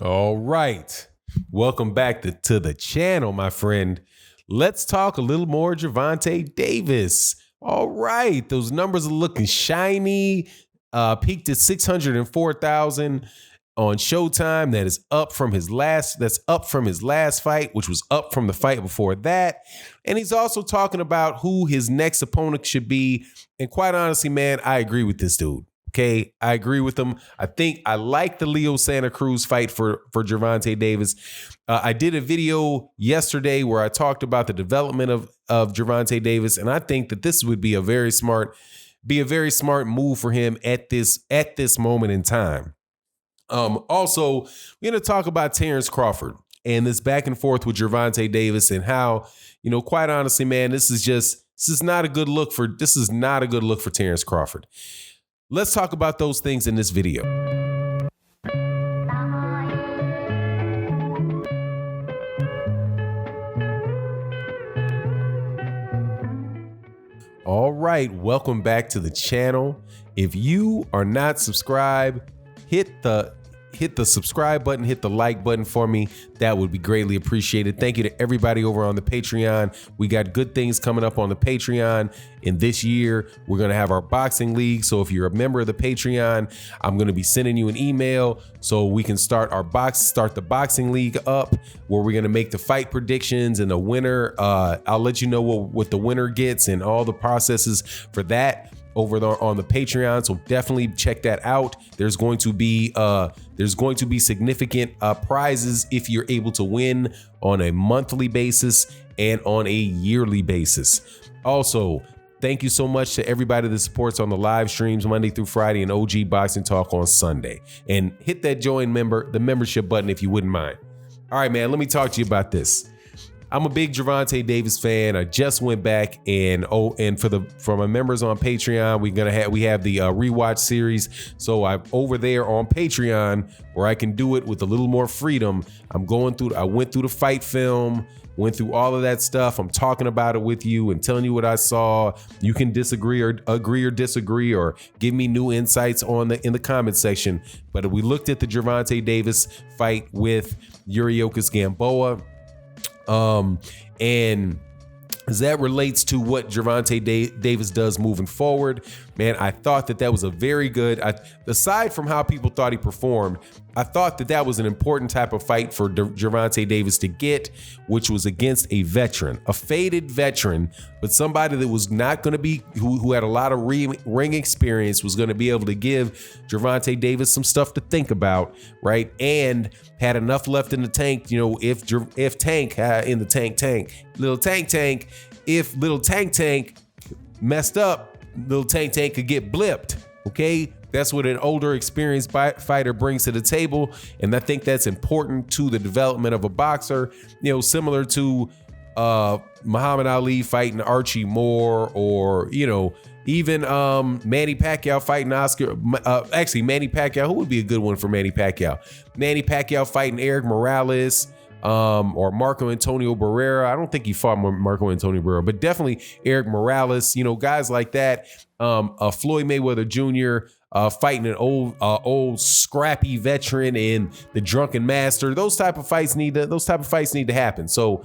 All right. Welcome back to the channel, my friend. Let's talk a little more Gervonta Davis. All right. Those numbers are looking shiny. Peaked at 604,000 on Showtime. That's up from his last fight, which was up from the fight before that. And he's also talking about who his next opponent should be. And quite honestly, man, I agree with this dude. Okay, I agree with him. I think I like the Leo Santa Cruz fight for Gervonta Davis. I did a video yesterday where I talked about the development of Gervonta Davis, and I think that this would be a very smart move for him at this moment in time. Also, we're going to talk about Terence Crawford and this back and forth with Gervonta Davis and how, quite honestly, man, this is not a good look for Terence Crawford. Let's talk about those things in this video. All right, welcome back to the channel. If you are not subscribed, hit the subscribe button, hit the like button for me. That would be greatly appreciated. Thank you to everybody over on the Patreon. We got good things coming up on the Patreon. In this year, we're going to have our boxing league. So if you're a member of the Patreon, I'm going to be sending you an email so we can start the boxing league up, where we're going to make the fight predictions and the winner. I'll let you know what the winner gets and all the processes for that over on the Patreon. So definitely check that out. There's going to be significant prizes if you're able to win on a monthly basis and on a yearly basis. Also, thank you so much to everybody that supports on the live streams Monday through Friday and OG Boxing Talk on Sunday. And hit that the membership button if you wouldn't mind. All right, man, let me talk to you about this. I'm a big Gervonta Davis fan. I just went back and for my members on Patreon, we have the rewatch series. So I'm over there on Patreon where I can do it with a little more freedom. I went through the fight film, went through all of that stuff. I'm talking about it with you and telling you what I saw. You can disagree or agree or disagree or give me new insights in the comment section. But we looked at the Gervonta Davis fight with Yuriorkis Gamboa. And as that relates to what Gervonta Davis does moving forward, man, I thought that was a very good, aside from how people thought he performed, I thought that was an important type of fight for Gervonta Davis to get, which was against a veteran, a faded veteran, but somebody that was not going to be, who had a lot of ring experience, was going to be able to give Gervonta Davis some stuff to think about, right? And had enough left in the tank, if Tank in the if little Tank messed up, little Tank could get blipped, okay? That's what an older, experienced fighter brings to the table, and I think that's important to the development of a boxer. Similar to Muhammad Ali fighting Archie Moore, or even Manny Pacquiao fighting Oscar. Actually, Manny Pacquiao. Who would be a good one for Manny Pacquiao? Manny Pacquiao fighting Eric Morales. Or Marco Antonio Barrera. I don't think he fought Marco Antonio Barrera, but definitely Eric Morales, guys like that. Floyd Mayweather Jr. Fighting an old scrappy veteran in the Drunken Master. Those type of fights need to happen. So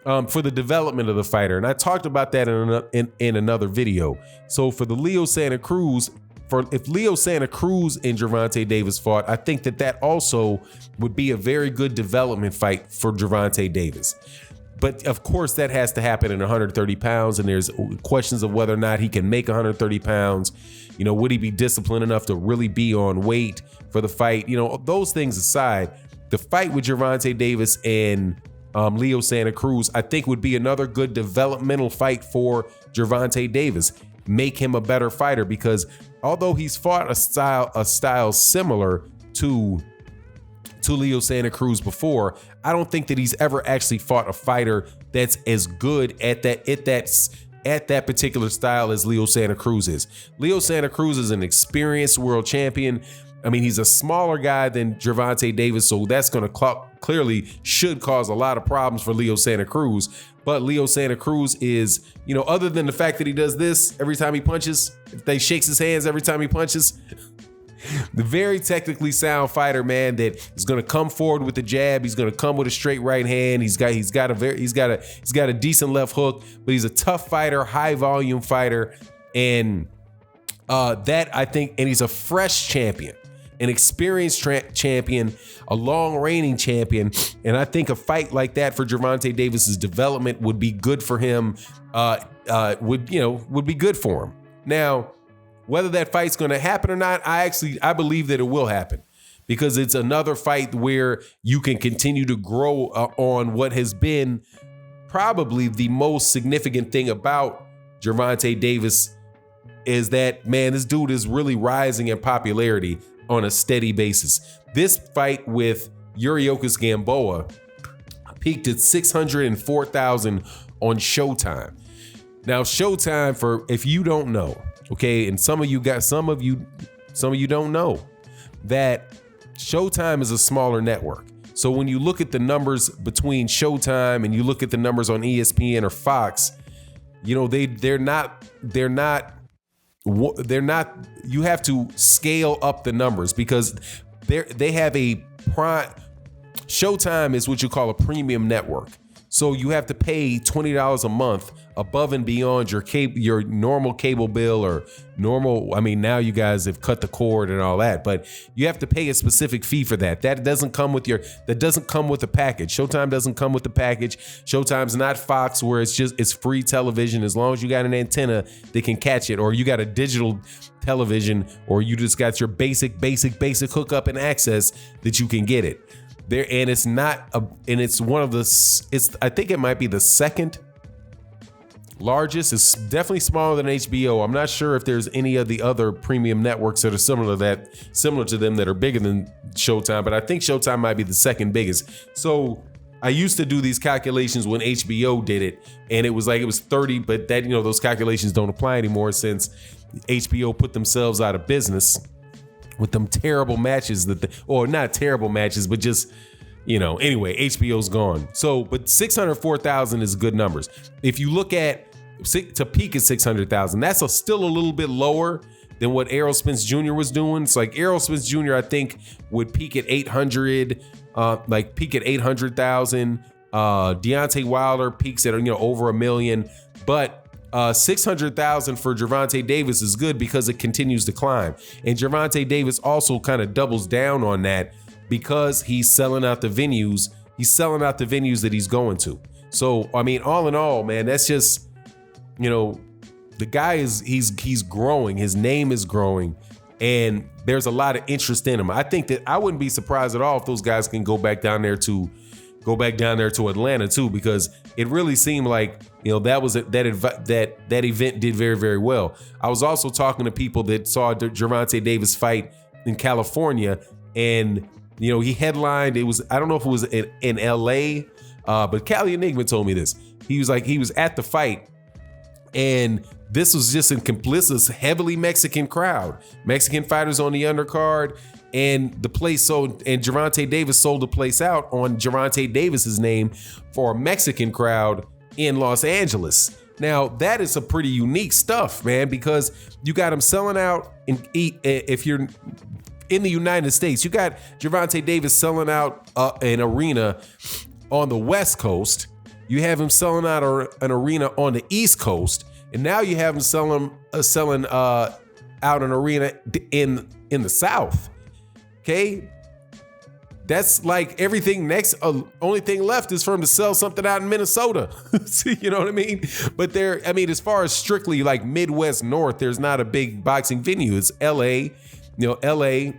for the development of the fighter, and I talked about that in another video. So for the Leo Santa Cruz, if Leo Santa Cruz and Gervonta Davis fought, I think that also would be a very good development fight for Gervonta Davis. But of course, that has to happen in 130 pounds, and there's questions of whether or not he can make 130 pounds. Would he be disciplined enough to really be on weight for the fight? Those things aside, the fight with Gervonta Davis and Leo Santa Cruz, I think would be another good developmental fight for Gervonta Davis. Make him a better fighter, because although he's fought a style similar to Leo Santa Cruz before, I don't think that he's ever actually fought a fighter that's as good at that particular style as Leo Santa Cruz is. Leo Santa Cruz is an experienced world champion. I mean, he's a smaller guy than Gervonta Davis, so that's going to clearly should cause a lot of problems for Leo Santa Cruz. But Leo Santa Cruz is, other than the fact that he does this every time he punches, if they shakes his hands every time he punches, The very technically sound fighter, man, that is going to come forward with the jab. He's going to come with a straight right hand. He's got a decent left hook, but he's a tough fighter, high volume fighter, and that I think, and he's a fresh champion, an experienced champion, a long reigning champion, and I think a fight like that for Gervonta Davis's development would be good for him. Would be good for him. Now, whether that fight's going to happen or not, I believe that it will happen, because it's another fight where you can continue to grow on what has been probably the most significant thing about Gervonta Davis is that, man, this dude is really rising in popularity on a steady basis. This fight with Yuriorkis Gamboa peaked at 604,000 on Showtime. Now, Showtime, for if you don't know, okay, and some of you don't know that Showtime is a smaller network. So when you look at the numbers between Showtime and you look at the numbers on ESPN or Fox, you know, they're not. You have to scale up the numbers because they have a prime. Showtime is what you call a premium network. So you have to pay $20 a month above and beyond your normal cable bill or normal. I mean, now you guys have cut the cord and all that, but you have to pay a specific fee for that. That doesn't come with the package. Showtime doesn't come with the package. Showtime's not Fox, where it's free television as long as you got an antenna that can catch it, or you got a digital television, or you just got your basic hookup and access that you can get it. There, and it's not it's one of the, I think it might be the second largest. It's definitely smaller than HBO. I'm not sure if there's any of the other premium networks that are similar to them that are bigger than Showtime, but I think Showtime might be the second biggest. So I used to do these calculations when HBO did it, and it was 30, but that, you know, those calculations don't apply anymore since HBO put themselves out of business with them terrible matches or not terrible matches, but just, you know, anyway, HBO's gone. So, but 604,000 is good numbers. If you look at to peak at 600,000, that's still a little bit lower than what Errol Spence Jr. was doing. It's like Errol Spence Jr. I think would peak at 800,000. Deontay Wilder peaks at, you know, over 1 million, but 600,000 for Gervonta Davis is good because it continues to climb. And Gervonta Davis also kind of doubles down on that because he's selling out the venues. He's selling out the venues that he's going to. So, I mean, all in all, man, that's just, you know, the guy he's growing. His name is growing, and there's a lot of interest in him. I think that I wouldn't be surprised at all if those guys can go back down there to Atlanta too, because it really seemed like, you know, that event did very, very well. I was also talking to people that saw Gervonta Davis fight in California, and, you know, he headlined. I don't know if it was in LA, but Cali Enigma told me this. He was at the fight, and this was just this heavily Mexican crowd, Mexican fighters on the undercard. And the place sold, and Gervonta Davis sold the place out on Gervonta Davis's name for a Mexican crowd in Los Angeles. Now, that is some pretty unique stuff, man, because you got him selling out. If you're in the United States, you got Gervonta Davis selling out an arena on the West Coast. You have him selling out an arena on the East Coast, and now you have him selling out an arena in the South. Okay, that's like everything next. Only thing left is for him to sell something out in Minnesota. You know what I mean? But as far as strictly like Midwest North, there's not a big boxing venue. It's LA, LA.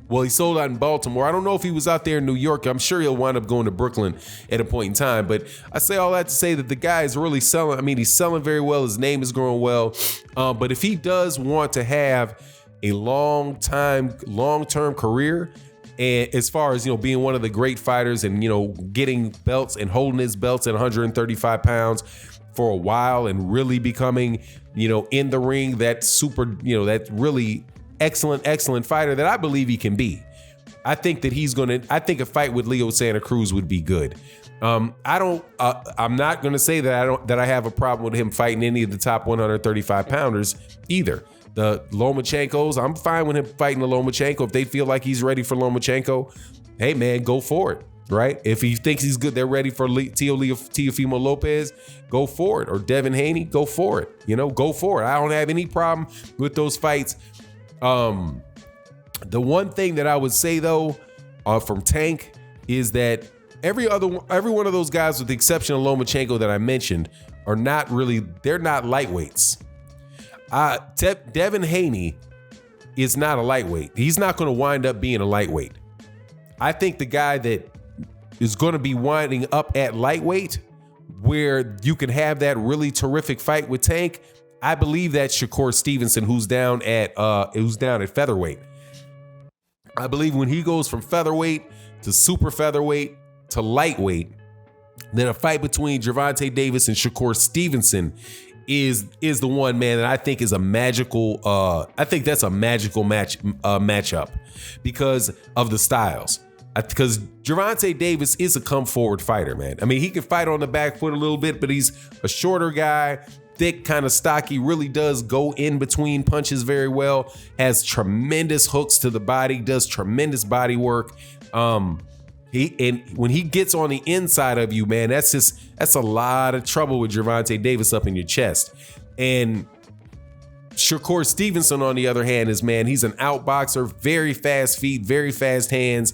Well, he sold out in Baltimore. I don't know if he was out there in New York. I'm sure he'll wind up going to Brooklyn at a point in time. But I say all that to say that the guy is really selling. I mean, he's selling very well. His name is growing well. But if he does want to have a long-term career, and as far as, you know, being one of the great fighters and, you know, getting belts and holding his belts at 135 pounds for a while and really becoming, you know, in the ring, that super, you know, that really excellent fighter that I believe he can be. I think that I think a fight with Leo Santa Cruz would be good. I'm not going to say that I have a problem with him fighting any of the top 135 pounders either. The Lomachenkos, I'm fine with him fighting the Lomachenko. If they feel like he's ready for Lomachenko, hey man, go for it, right? If he thinks he's good, they're ready for Teofimo Lopez, go for it. Or Devin Haney, go for it. Go for it. I don't have any problem with those fights. The one thing that I would say though, from Tank, is that every one of those guys, with the exception of Lomachenko that I mentioned, they're not lightweights. Devin Haney is not a lightweight. He's not going to wind up being a lightweight. I think the guy that is going to be winding up at lightweight, where you can have that really terrific fight with Tank, I believe that's Shakur Stevenson, who's down at featherweight. I believe when he goes from featherweight to super featherweight to lightweight, then a fight between Gervonta Davis and Shakur Stevenson is the one, man, that I think is a magical. I think that's a magical matchup because of the styles. Because Gervonta Davis is a come forward fighter, man. I mean, he can fight on the back foot a little bit, but he's a shorter guy, thick, kind of stocky, really does go in between punches very well, has tremendous hooks to the body, does tremendous body work. When he gets on the inside of you, man, that's a lot of trouble with Gervonta Davis up in your chest. And Shakur Stevenson, on the other hand, he's an outboxer, very fast feet, very fast hands,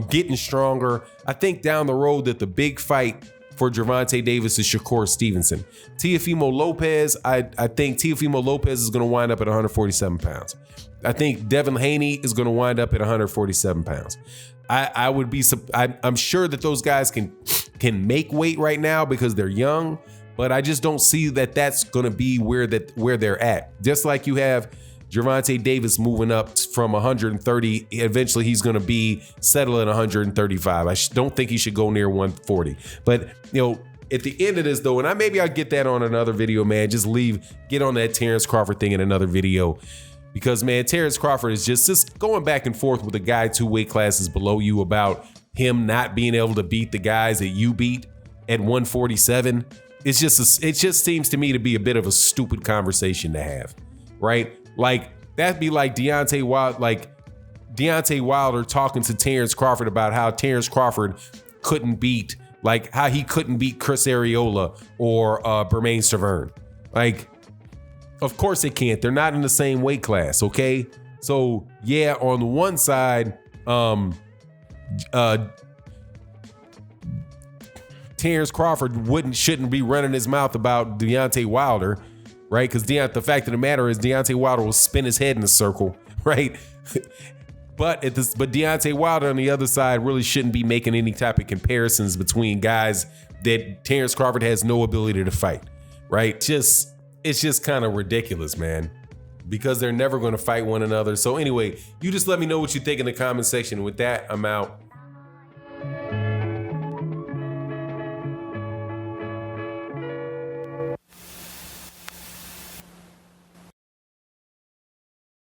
getting stronger. I think down the road that the big fight for Gervonta Davis is Shakur Stevenson. Teofimo Lopez, I think Teofimo Lopez is going to wind up at 147 pounds. I think Devin Haney is going to wind up at 147 pounds. I'm sure that those guys can make weight right now because they're young, but I just don't see that that's going to be where they're at. Just like you have Gervonta Davis moving up from 130, eventually he's going to be settled at 135. I don't think he should go near 140. But at the end of this though, and maybe I'll get that on another video, man. Just get on that Terence Crawford thing in another video. Because, man, Terence Crawford is just going back and forth with a guy 2 weight classes below you about him not being able to beat the guys that you beat at 147. It just seems to me to be a bit of a stupid conversation to have, right? Like, that'd be like Deontay Wilder talking to Terence Crawford about how Terence Crawford couldn't beat Chris Arreola or Bermane Stiverne. Like, of course they can't. They're not in the same weight class, okay? So, yeah, on the one side, Terence Crawford shouldn't be running his mouth about Deontay Wilder, right? Because the fact of the matter is Deontay Wilder will spin his head in a circle, right? But Deontay Wilder on the other side really shouldn't be making any type of comparisons between guys that Terence Crawford has no ability to fight, right? It's just kind of ridiculous, man, because they're never going to fight one another. So anyway, you just let me know what you think in the comment section. With that, I'm out.